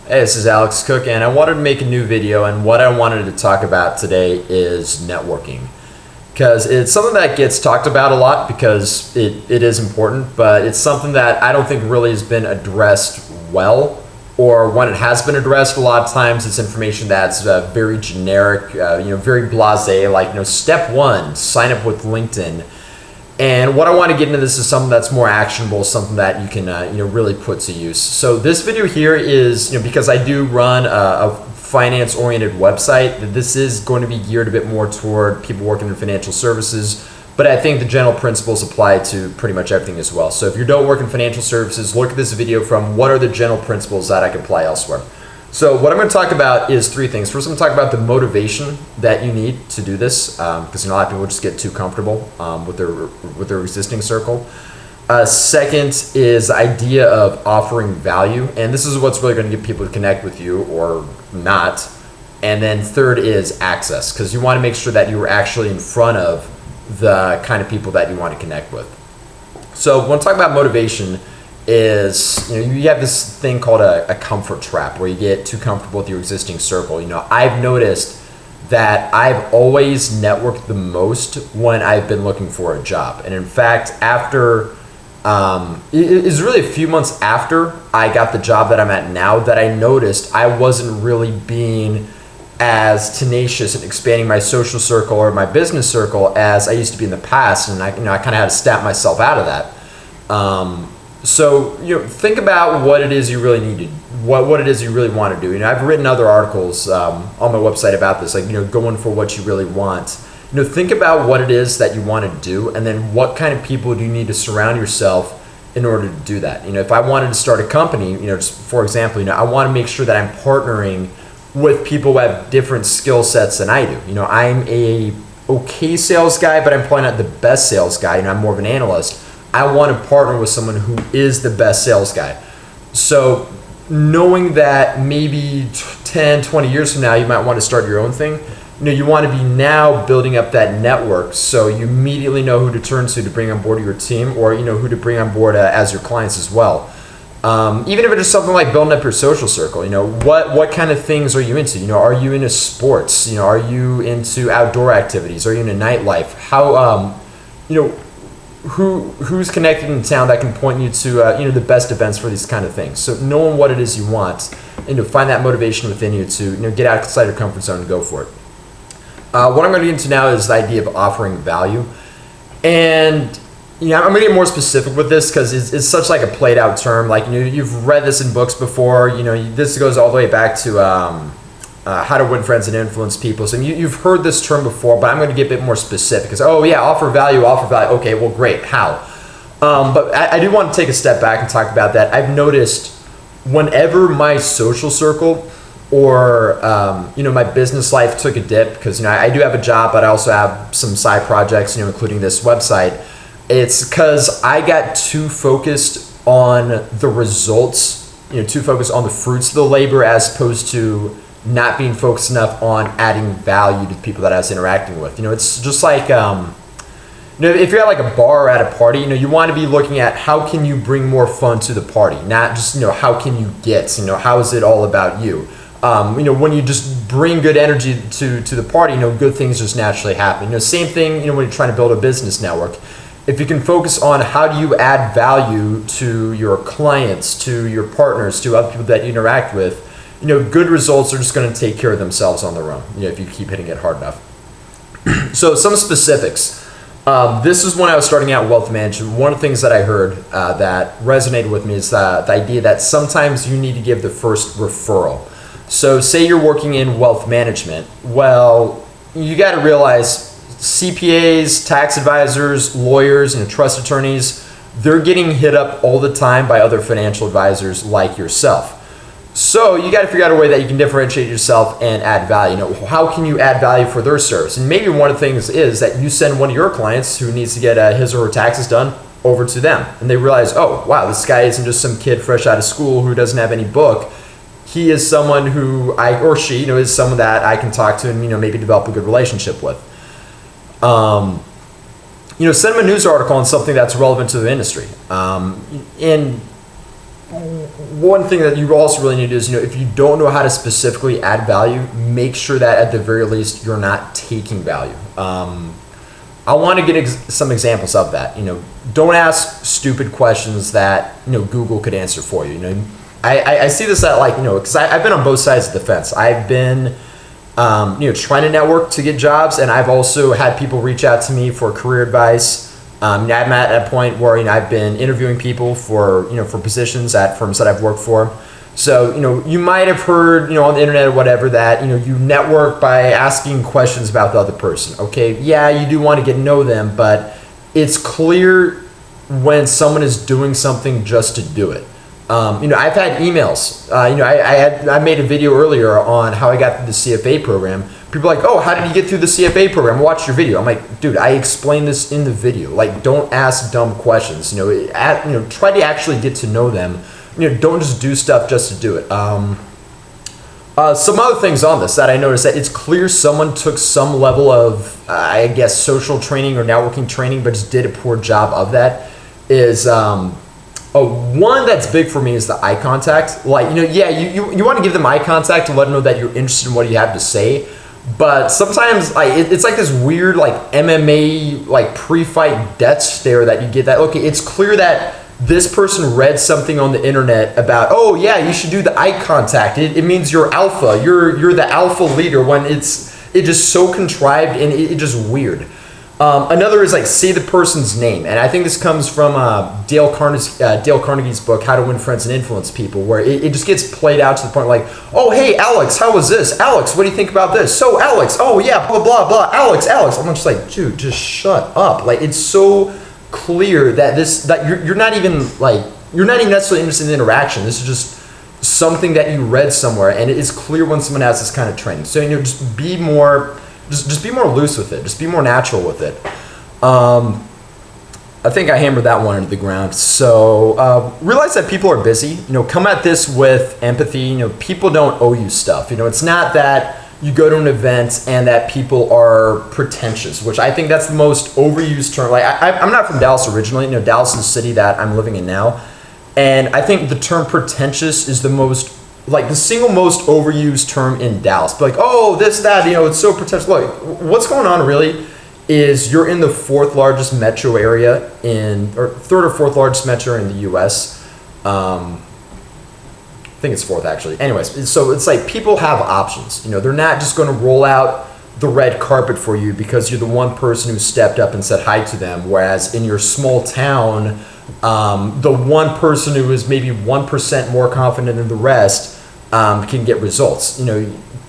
Hey, this is Alex Cook, and I wanted to make a new video, and what I wanted to talk about today is networking. Because it's something that gets talked about a lot because it is important, but it's something that I don't think really has been addressed well, or when it has been addressed, a lot of times it's information that's very generic, very blasé, like, step one, sign up with LinkedIn. And what I want to get into this is something that's more actionable, something that you can really put to use. So this video here is, because I do run a finance-oriented website, that this is going to be geared a bit more toward people working in financial services, but I think the general principles apply to pretty much everything as well. So if you don't work in financial services, look at this video from what are the general principles that I can apply elsewhere. So what I'm going to talk about is three things. First, I'm going to talk about the motivation that you need to do this, because a lot of people just get too comfortable with their existing circle. Second is the idea of offering value, and this is what's really going to get people to connect with you or not. And then third is access, because you want to make sure that you're actually in front of the kind of people that you want to connect with. So when I talk about motivation, is you have this thing called a comfort trap where you get too comfortable with your existing circle. I've noticed that I've always networked the most when I've been looking for a job, and in fact, after it is really a few months after I got the job that I'm at now that I noticed I wasn't really being as tenacious in expanding my social circle or my business circle as I used to be in the past, and I kind of had to snap myself out of that. So think about what it is you really need to, what it is you really want to do. I've written other articles on my website about this, like going for what you really want. Think about what it is that you want to do, and then what kind of people do you need to surround yourself in order to do that. If I wanted to start a company, just for example, I want to make sure that I'm partnering with people who have different skill sets than I do. I'm a okay sales guy, but I'm probably not the best sales guy. I'm more of an analyst. I want to partner with someone who is the best sales guy. So knowing that maybe 10, 20 years from now, you might want to start your own thing, you want to be now building up that network so you immediately know who to turn to bring on board your team, or who to bring on board as your clients as well. Even if it is something like building up your social circle, what kind of things are you into? Are you into sports? Are you into outdoor activities? Are you into nightlife? How, who's connected in town that can point you to the best events for these kind of things. So knowing what it is you want, and find that motivation within you to get outside your comfort zone and go for it. What I'm going to get into now is the idea of offering value, and I'm going to get more specific with this because it's such like a played out term. Like you've read this in books before. This goes all the way back to How to Win Friends and Influence People. So you've heard this term before, but I'm going to get a bit more specific. Because offer value. Okay, well, great. How? But I do want to take a step back and talk about that. I've noticed whenever my social circle or my business life took a dip, because I do have a job, but I also have some side projects, including this website. It's because I got too focused on the results, too focused on the fruits of the labor, as opposed to not being focused enough on adding value to the people that I was interacting with. It's just like, if you're at like a bar or at a party, you want to be looking at how can you bring more fun to the party, not just, how can you get, how is it all about you? When you just bring good energy to the party, good things just naturally happen. Same thing, when you're trying to build a business network. If you can focus on how do you add value to your clients, to your partners, to other people that you interact with, good results are just going to take care of themselves on their own, if you keep hitting it hard enough. So some specifics. This is when I was starting out wealth management. One of the things that I heard that resonated with me is the idea that sometimes you need to give the first referral. So say you're working in wealth management. Well, you got to realize CPAs, tax advisors, lawyers, and trust attorneys, they're getting hit up all the time by other financial advisors like yourself. So you got to figure out a way that you can differentiate yourself and add value. How can you add value for their service? And maybe one of the things is that you send one of your clients who needs to get his or her taxes done over to them. And they realize, oh, wow, this guy isn't just some kid fresh out of school who doesn't have any book. He is someone who she is someone that I can talk to and, maybe develop a good relationship with. Send them a news article on something that's relevant to the industry. And one thing that you also really need to do is, if you don't know how to specifically add value, make sure that at the very least you're not taking value. I want to get some examples of that. Don't ask stupid questions that Google could answer for you. I see this at because I've been on both sides of the fence. I've been trying to network to get jobs, and I've also had people reach out to me for career advice. I'm at a point where I've been interviewing people for for positions at firms that I've worked for. So you might have heard on the internet or whatever that you network by asking questions about the other person. Okay, yeah, you do want to get to know them, but it's clear when someone is doing something just to do it. I've had emails. I made a video earlier on how I got through the CFA program. People are like, oh, how did you get through the CFA program? Watch your video. I'm like, dude, I explained this in the video. Like, don't ask dumb questions. Try to actually get to know them. Don't just do stuff just to do it. Some other things on this that I noticed, that it's clear someone took some level of, social training or networking training, but just did a poor job of that. Is one that's big for me is the eye contact. Like, you want to give them eye contact to let them know that you're interested in what you have to say. But sometimes it's like this weird MMA pre-fight death stare that you get. That okay, it's clear that this person read something on the internet about, oh yeah, you should do the eye contact. It means you're alpha. You're the alpha leader, when it's just so contrived and it just weird. Another is say the person's name, and I think this comes from Dale Carnegie's book, How to Win Friends and Influence People, where it just gets played out to the point oh hey Alex, how was this? Alex, what do you think about this? So Alex, oh yeah, blah blah blah. Alex. I'm just like, dude, just shut up. It's so clear that you're not even necessarily interested in the interaction. This is just something that you read somewhere, and it is clear when someone has this kind of training. So just be more. Just be more loose with it. Just be more natural with it. I think I hammered that one into the ground. So realize that people are busy. Come at this with empathy. People don't owe you stuff. It's not that you go to an event and that people are pretentious, which I think that's the most overused term. I'm not from Dallas originally. Dallas is the city that I'm living in now, and I think the term pretentious is the single most overused term in Dallas. But oh, this, that, it's so pretentious. Look, what's going on really is you're in the fourth largest metro area or third or fourth largest metro in the U.S. I think it's fourth actually. Anyways, so it's people have options. They're not just going to roll out the red carpet for you because you're the one person who stepped up and said hi to them. Whereas in your small town, the one person who is maybe 1% more confident than the rest can get results.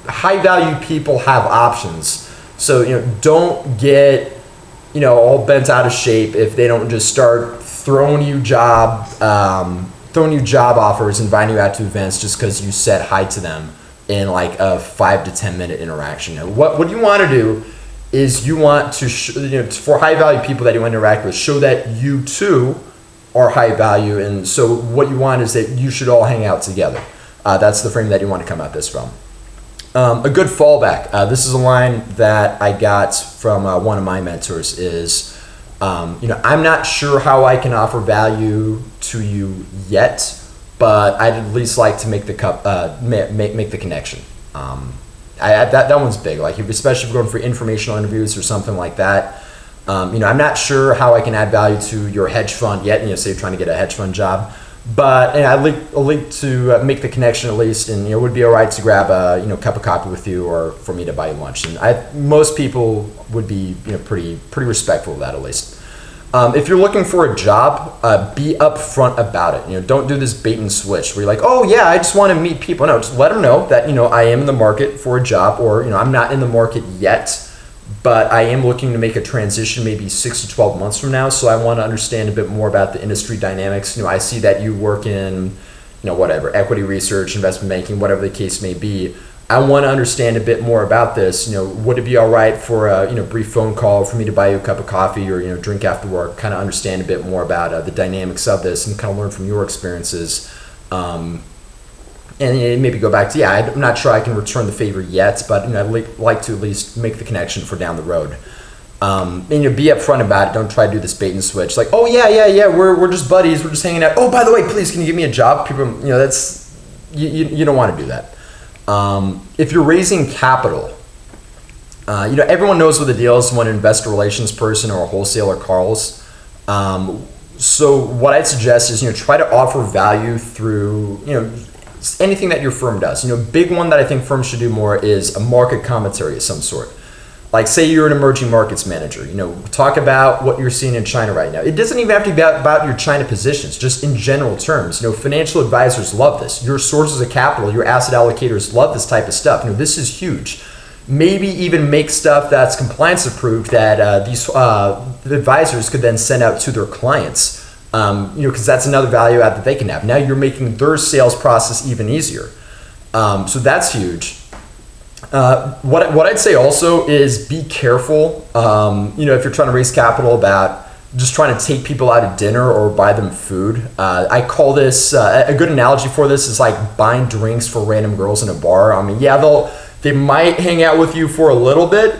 High value people have options. So, don't get, all bent out of shape if they don't just start throwing you job offers, inviting you out to events just because you said hi to them in a 5 to 10 minute interaction. What you want to do is you want to, for high value people that you want to interact with, show that you too are high value. And so what you want is that you should all hang out together. That's the frame that you want to come at this from. A good fallback. This is a line that I got from one of my mentors is, I'm not sure how I can offer value to you yet, but I'd at least like to make the connection. That one's big. Especially if you're going for informational interviews or something like that. I'm not sure how I can add value to your hedge fund yet. Say you're trying to get a hedge fund job. But I'd like to make the connection at least, and it would be all right to grab a cup of coffee with you, or for me to buy you lunch. And most people would be pretty respectful of that at least. If you're looking for a job, be upfront about it. Don't do this bait and switch where you're like, oh yeah, I just want to meet people. No, just let them know that I am in the market for a job, or I'm not in the market yet, but I am looking to make a transition maybe 6 to 12 months from now. So I want to understand a bit more about the industry dynamics. I see that you work in, whatever, equity research, investment banking, whatever the case may be. I want to understand a bit more about this. Would it be all right for a brief phone call for me to buy you a cup of coffee or drink after work? Kind of understand a bit more about the dynamics of this and kind of learn from your experiences. And maybe go back to, I'm not sure I can return the favor yet, but I'd like to at least make the connection for down the road. And be upfront about it. Don't try to do this bait and switch. Like, oh yeah, we're just buddies. We're just hanging out. Oh, by the way, please, can you give me a job? People, that's you don't want to do that. If you're raising capital, everyone knows what the deal is when an investor relations person or a wholesaler calls. So what I'd suggest is try to offer value through anything that your firm does. Big one that I think firms should do more is a market commentary of some sort. Like, say you're an emerging markets manager, talk about what you're seeing in China right now. It doesn't even have to be about your China positions, just in general terms. Financial advisors love this. Your sources of capital, your asset allocators love this type of stuff. This is huge. Maybe even make stuff that's compliance approved that these advisors could then send out to their clients, because that's another value add that they can have. Now you're making their sales process even easier. So that's huge. What I'd say also is be careful, if you're trying to raise capital, about just trying to take people out to dinner or buy them food. I call this, a good analogy for this is like buying drinks for random girls in a bar. I mean, yeah, they might hang out with you for a little bit,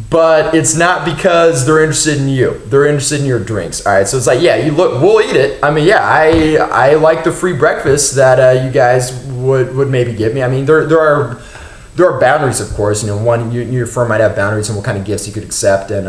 but it's not because they're interested in you. They're interested in your drinks. All right, so it's like, yeah, we'll eat it. I mean, yeah, I like the free breakfast that you guys would maybe give me. I mean, there are boundaries, of course. Your firm might have boundaries on what kind of gifts you could accept, and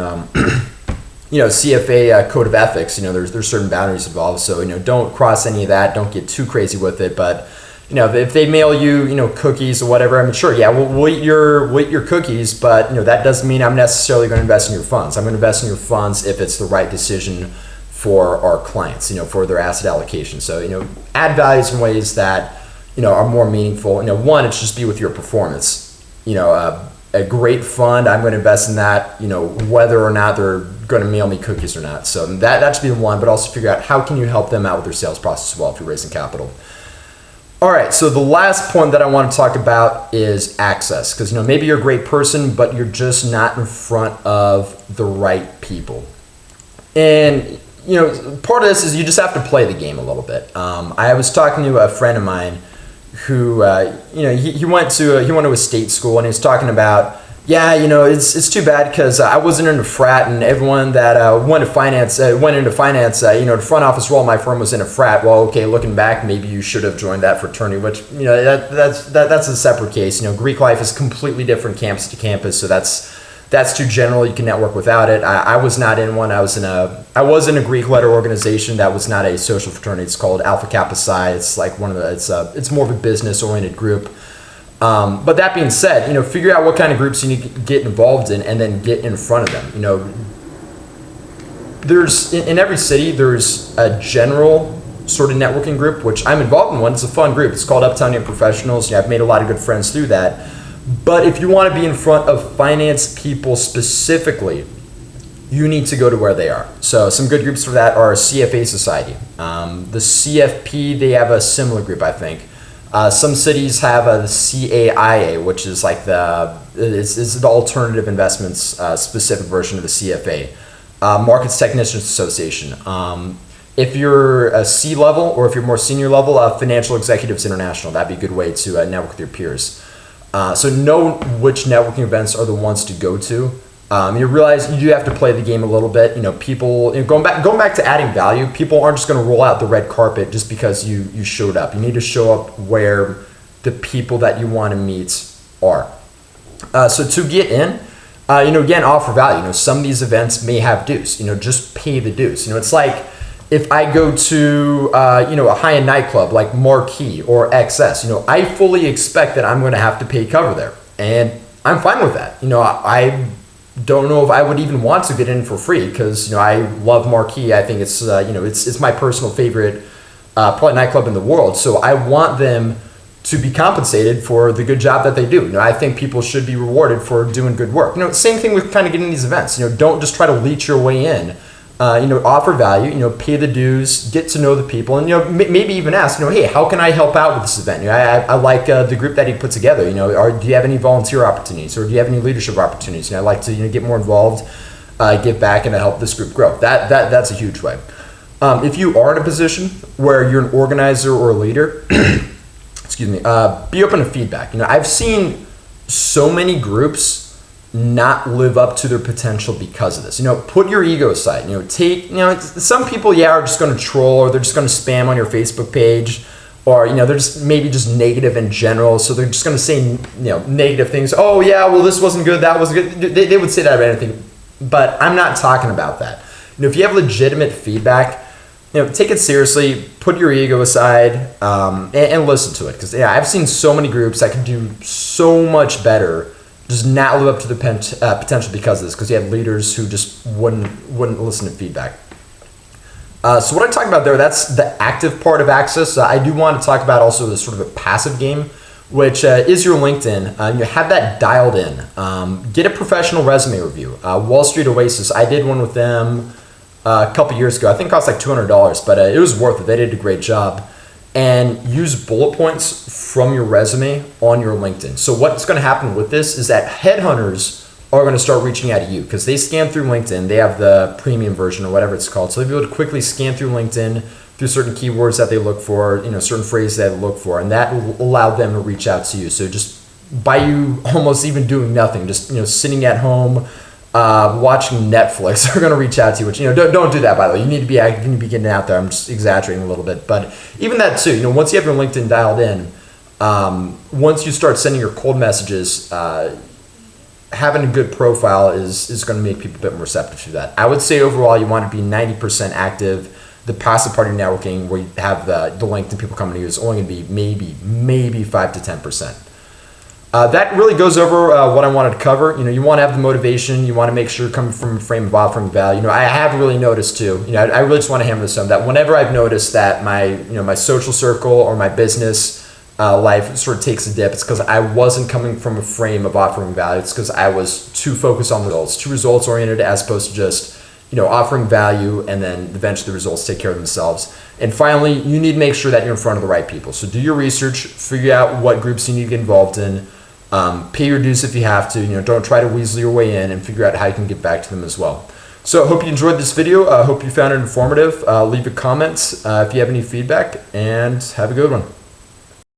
CFA code of ethics. There's certain boundaries involved. So don't cross any of that. Don't get too crazy with it. But if they mail you cookies or whatever, I mean, sure, yeah, we'll eat your cookies, but that doesn't mean I'm necessarily going to invest in your funds. I'm going to invest in your funds if it's the right decision for our clients. For their asset allocation. So add values in ways that are more meaningful. One, it's just be with your performance. A great fund, I'm going to invest in that, whether or not they're going to mail me cookies or not. So that should be the one, but also figure out how can you help them out with their sales process as well if you're raising capital. All right, so the last point that I want to talk about is access, because maybe you're a great person, but you're just not in front of the right people. And part of this is you just have to play the game a little bit. I was talking to a friend of mine who he went to a state school, and he was talking about, it's too bad because I wasn't in a frat, and everyone that went into finance, the front office role of my firm was in a frat. Well, okay, looking back, maybe you should have joined that fraternity, which that's a separate case. Greek life is completely different campus to campus, so that's too general. You can network without it. I was not in one. I was in a Greek letter organization that was not a social fraternity. It's called Alpha Kappa Psi. It's like it's more of a business oriented group. But that being said, figure out what kind of groups you need to get involved in, and then get in front of them. There's in every city there's a general sort of networking group, which I'm involved in one. It's a fun group. It's called Uptown Young Professionals. I've made a lot of good friends through that. But if you want to be in front of finance people specifically, you need to go to where they are. So some good groups for that are CFA Society. The CFP, they have a similar group, I think. Some cities have the CAIA, which is like it's the alternative investments specific version of the CFA. Markets Technicians Association. If you're a C level, or if you're more senior level, Financial Executives International. That'd be a good way to network with your peers. So know which networking events are the ones to go to. You realize you do have to play the game a little bit. People, going back to adding value, people aren't just going to roll out the red carpet just because you showed up. You need to show up where the people that you want to meet are. So to get in, again, offer value. Some of these events may have dues. Just pay the dues. It's like if I go to a high-end nightclub like Marquee or XS, I fully expect that I'm going to have to pay cover there, and I'm fine with that. I don't know if I would even want to get in for free because I love Marquee. I think it's it's my personal favorite probably nightclub in the world. So I want them to be compensated for the good job that they do. I think people should be rewarded for doing good work. Same thing with kind of getting these events. Don't just try to leech your way in. Offer value, pay the dues, get to know the people, and maybe even ask, hey, how can I help out with this event? I like the group that he put together. Do you have any volunteer opportunities, or do you have any leadership opportunities? I'd like to get more involved, give back, and help this group grow. That's a huge way. If you are in a position where you're an organizer or a leader, excuse me, be open to feedback. I've seen so many groups not live up to their potential because of this. Put your ego aside. Some people, are just going to troll, or they're just going to spam on your Facebook page, or they're just maybe just negative in general. So they're just going to say negative things. Oh yeah, well this wasn't good, that wasn't good. They would say that about anything, but I'm not talking about that. If you have legitimate feedback, take it seriously. Put your ego aside and listen to it, because I've seen so many groups that can do so much better, does not live up to the potential because of this, because you have leaders who just wouldn't listen to feedback. So what I talked about there, that's the active part of Access. I do want to talk about also the sort of a passive game, which is your LinkedIn. You have that dialed in. Get a professional resume review. Wall Street Oasis, I did one with them a couple years ago. I think it cost like $200, but it was worth it. They did a great job. And use bullet points from your resume on your LinkedIn. So what's going to happen with this is that headhunters are going to start reaching out to you, because they scan through LinkedIn. They have the premium version or whatever it's called. So they'll be able to quickly scan through LinkedIn through certain keywords that they look for, certain phrases that they look for, and that will allow them to reach out to you. So just by you almost even doing nothing, just sitting at home, watching Netflix, are going to reach out to you, which, don't do that, by the way. You need to be active, you need to be getting out there. I'm just exaggerating a little bit, but even that too, once you have your LinkedIn dialed in, once you start sending your cold messages, having a good profile is going to make people a bit more receptive to that. I would say overall you want to be 90% active. The passive part of networking, where you have the LinkedIn people coming to you, is only going to be maybe 5 to 10%. That really goes over what I wanted to cover. You want to have the motivation. You want to make sure you're coming from a frame of offering value. I have really noticed too. I really just want to hammer this home, that whenever I've noticed that my social circle or my business life sort of takes a dip, it's because I wasn't coming from a frame of offering value. It's because I was too focused on results, too results oriented, as opposed to just offering value, and then eventually the results take care of themselves. And finally, you need to make sure that you're in front of the right people. So do your research, figure out what groups you need to get involved in. Pay your dues if you have to. Don't try to weasel your way in, and figure out how you can get back to them as well. So I hope you enjoyed this video. I hope you found it informative. Leave a comment if you have any feedback, and have a good one.